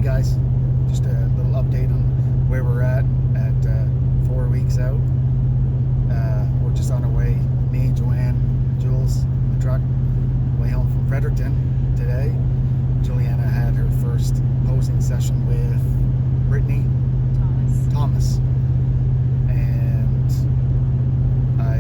guys, just a little update on where we're at 4 weeks out. We're just on our way, me, Joanne, Jules in the truck, way home from Fredericton today. Juliana had her first posing session with Brittany Thomas, and I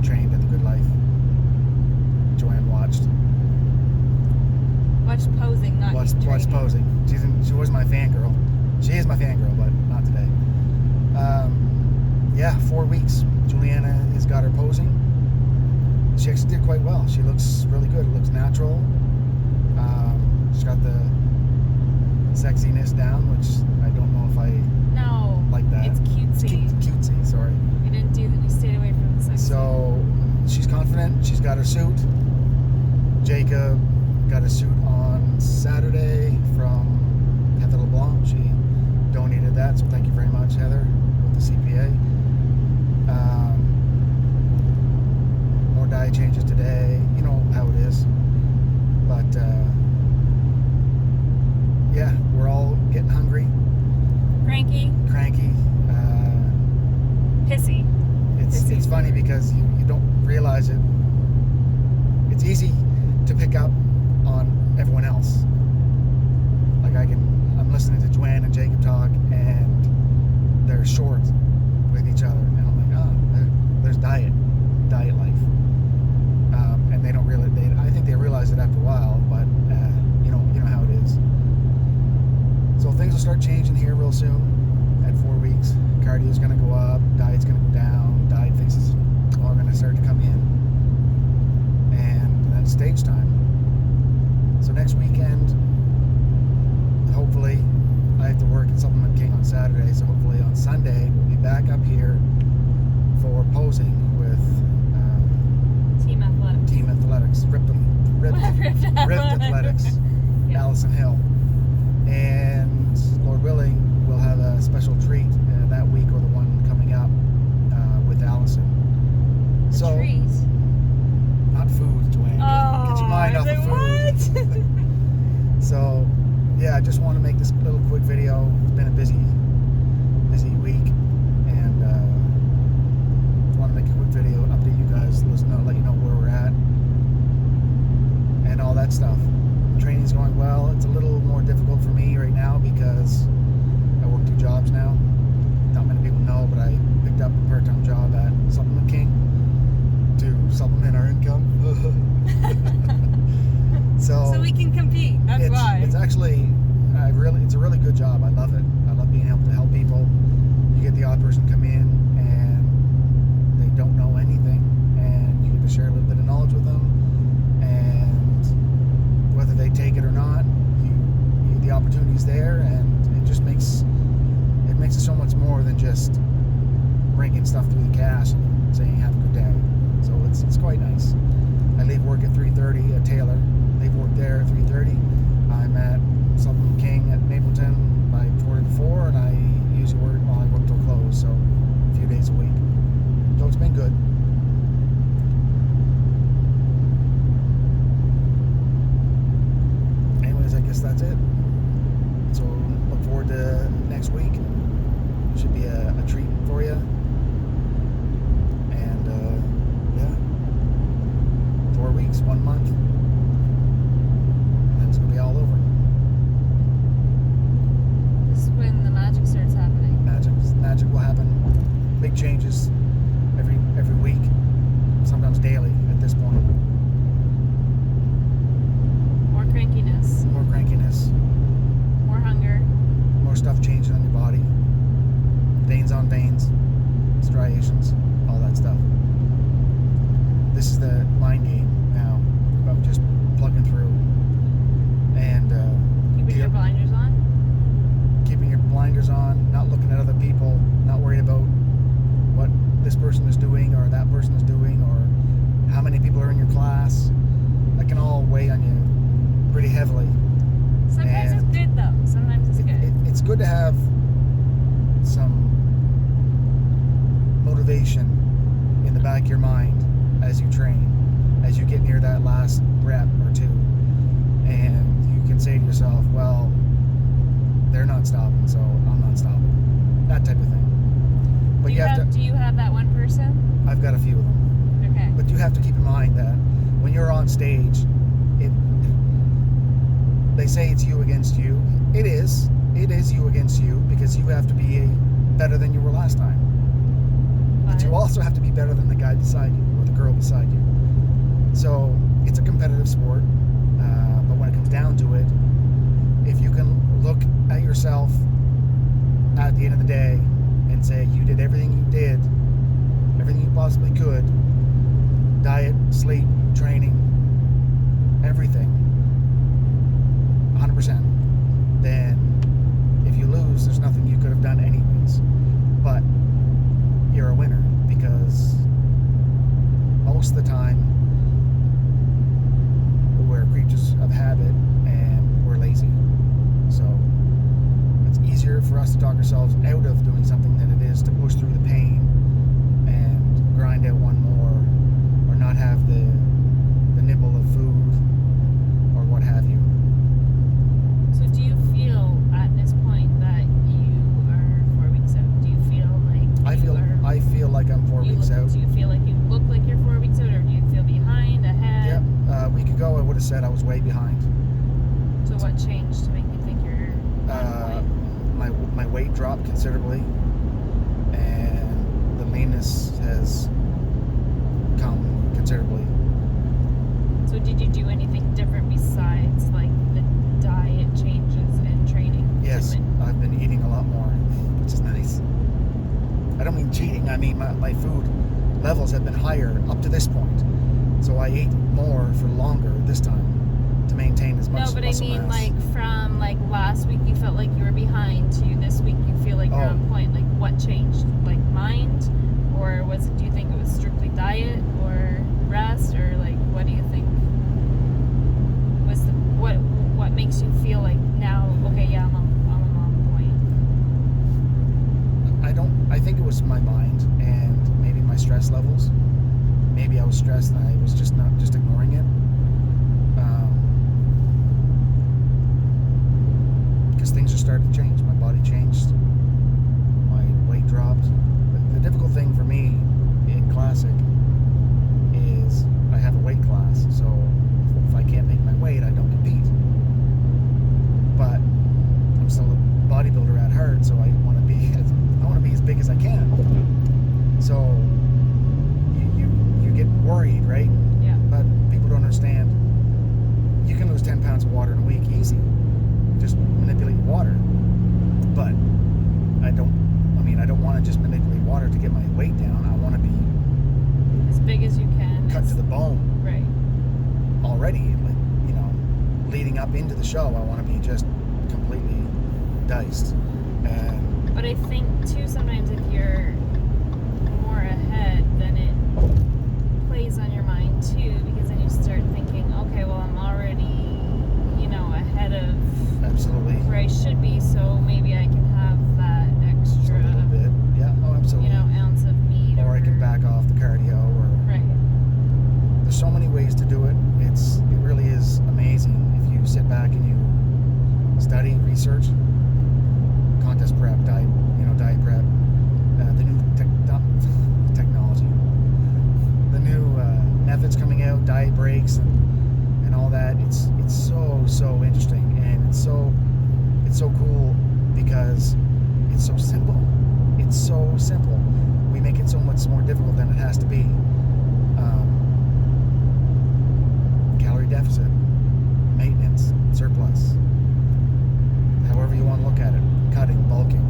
trained at the Good Life. Joanne watched posing, not watched posing. She was my fangirl. She is my fangirl, but not today. 4 weeks. Juliana has got her posing. She actually did quite well. She looks really good. It looks natural. She's got the sexiness down, which I don't know if I like that. It's cutesy. Cutesy, sorry. You didn't do that. You stayed away from the sex. So she's confident. She's got her suit. Jacob got a suit on Saturday from Heather LeBlanc. She donated that, so thank you very much, Heather, with the CPA. More diet changes today. You know how it is. But we're all getting hungry. Cranky. Pissy. It's funny because you don't realize it. It's easy to pick up on everyone else. Like I'm listening to Joanne and Jacob talk, and they're short with each other, and I'm like, there's diet life, and they don't really. I think they realize it after a while, but you know how it is. So things will start changing here real soon. At 4 weeks, cardio's going to go up, diet's going to go down, diet fixes are going to start to come in, and then stage time. So next weekend, hopefully, I have to work at Supplement King on Saturday, so hopefully on Sunday we'll be back up here for posing with Team Athletics. Ripped Athletics, Yeah. Allison Hill. And Lord willing, we'll have a special treat that week or the one coming up with Allison. Treat? Not food, Joanne. Get your mind off of food. What? So, I just want to make this little quick video. It's been a busy week, and just want to make a quick video, update you guys, let you know where we're at, and all that stuff. Training's going well. It's a little more difficult for me right now because I work 2 jobs now. Not many people know, but I picked up a part-time job at Supplement King to supplement our income. So we can compete. That's why. It's actually, it's a really good job. I love it. I love being able to help people. You get the odd person come in and they don't know anything, and you get to share a little bit of knowledge with them, and whether they take it or not, the opportunity's there, and it just makes it so much more than just bringing stuff through the cash and saying have a good day. So it's quite nice. I leave work at 3:30 at Taylor. Leave work there at 3:30. I'm at Supplement King at Mapleton by 4:04, and I usually work till close, so a few days a week. So it's been good. Anyways, I guess that's it. So look forward to next week. Should be a treat for you. And 4 weeks, 1 month, and then it's gonna be all over. This is when the magic starts happening. Magic will happen. Big changes every week, sometimes daily at this point. More crankiness. More hunger. More stuff changing on your body. Veins on veins. Striations. All that stuff. This is the mind game now of just plugging through and keeping your blinders on. Not looking at other people, not worried about what this person is doing or that person is doing or how many people are in your class. That can all weigh on you pretty heavily. Sometimes it's good though. Sometimes it's good. It's good to have some motivation in the back of your mind as you train, as you get near that last rep or two, and you can say to yourself, well, not stopping, so I'm not stopping. That type of thing. But Do you have that one person? I've got a few of them. Okay. But you have to keep in mind that when you're on stage, they say it's you against you. It is you against you, because you have to be better than you were last time. But you also have to be better than the guy beside you or the girl beside you. So it's a competitive sport. But when it comes down to it, if you can look at yourself at the end of the day and say you did everything you did, everything you possibly could, diet, sleep, training, everything, 100%, then if you lose, there's nothing you could have done anyways. But you're a winner, because most of the time we're creatures of habit and we're lazy. So it's easier for us to talk ourselves out of doing something than it is to push through the pain and grind out one more, or not have the nibble of food or what have you. So do you feel at this point that you are 4 weeks out? Do you feel like I feel like I'm 4 weeks out. Do you feel like you look like you're 4 weeks out, or do you feel behind, ahead? Yep. A week ago I would have said I was way behind. So what changed to make you think you're on point? My weight dropped considerably, and the leanness has come considerably. So did you do anything different besides like the diet changes and training? Yes, I've been eating a lot more, which is nice. I don't mean cheating. I mean my food levels have been higher up to this point. So I ate more for longer this time to maintain as much muscle mass. No, but I mean like from like last week you felt like you were behind to this week you feel like you're on point. Like what changed? Like mind? Or do you think it was strictly diet or rest, or like what do you think was what makes you feel like now, okay, yeah, I'm on point? I think it was my mind and maybe my stress levels. Maybe I was stressed and I was just ignoring it. Because things are starting to change. My body changed. My weight dropped. The difficult thing for me in Classic is I have a weight class. So if I can't make my weight, I don't compete. But I'm still a bodybuilder at heart, so I want to be as big as I can. So you get worried, right? Yeah. But people don't understand. You can lose 10 pounds of water in a week easy. Just manipulate water. But I don't want to just manipulate water to get my weight down. I want to be as big as you can. Cut to the bone. Right. Already, like, leading up into the show, I want to be just completely diced. But I think too, sometimes if you're more ahead, then it plays on your mind too, because then you start thinking, okay, well, I'm already, ahead of absolutely where I should be, so maybe I can have that extra a little bit. Yeah, oh, absolutely. Ounce of meat. Or I can back off the cardio. Right. There's so many ways to do it. It really is amazing if you sit back and you study, research, contest prep, diet prep, the new technology, the new methods coming out, diet breaks, and all that. It's so interesting, and it's so cool because it's so simple. It's so simple. We make it so much more difficult than it has to be. Calorie deficit, maintenance, surplus, however you want to look at it, cutting, bulking,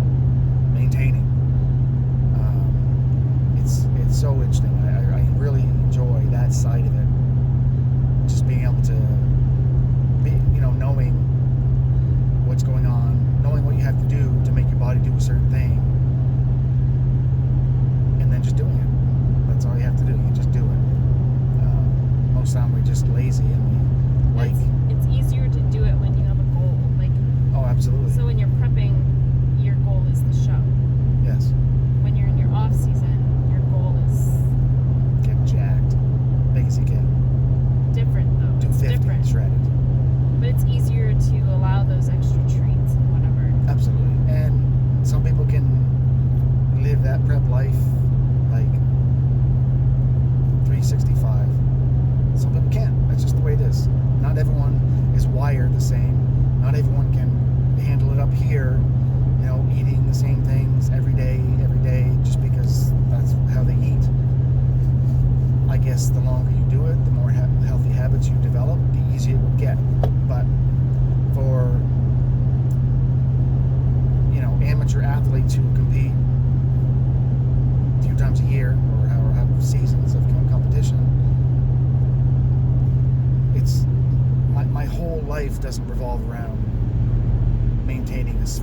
maintaining. It's so interesting. I really enjoy that side of it. Just being able to be, knowing what's going on, knowing what you have to do to make your body do a certain thing, and then just doing it. That's all you have to do. You just do it. Most of the time we're just lazy and we It's easier to do it when you have a goal. Oh, absolutely. So when you're prepping, your goal is the show. Yes. When you're in your off season, your goal is Get jacked, big as you can. different though. It's 250 different. shredded. But it's easier to allow those extra treats and whatever. Absolutely.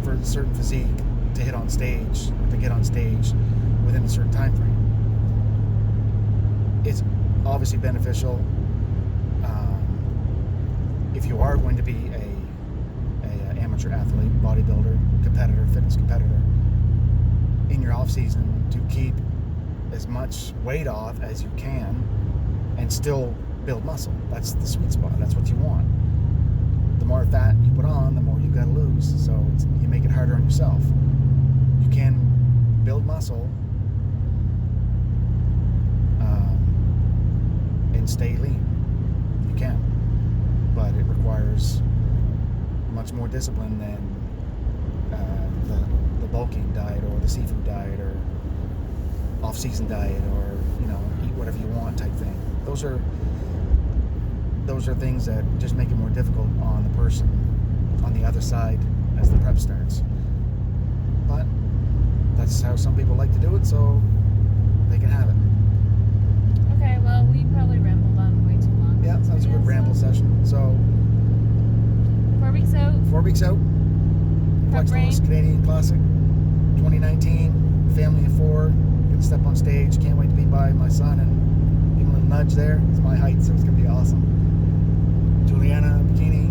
for a certain physique to hit on stage, to get on stage within a certain time frame. It's obviously beneficial if you are going to be a amateur athlete, bodybuilder, competitor, fitness competitor, in your off season, to keep as much weight off as you can and still build muscle. That's the sweet spot. That's what you want. The more fat you put on, the more you got to lose. So you make it harder on yourself. You can build muscle and stay lean. You can, but it requires much more discipline than the bulking diet or the seafood diet or off-season diet or eat whatever you want type thing. Those are things that just make it more difficult on the person on the other side as the prep starts. But that's how some people like to do it, so they can have it. Okay, well, we probably rambled on way too long. Yeah, that was a good ramble session. So 4 weeks out. 4 weeks out. Flexless Canadian Classic 2019. Family of 4. Gonna step on stage. Can't wait to be by my son and give him a little nudge there. It's my height, so it's gonna be awesome. Juliana, bikini.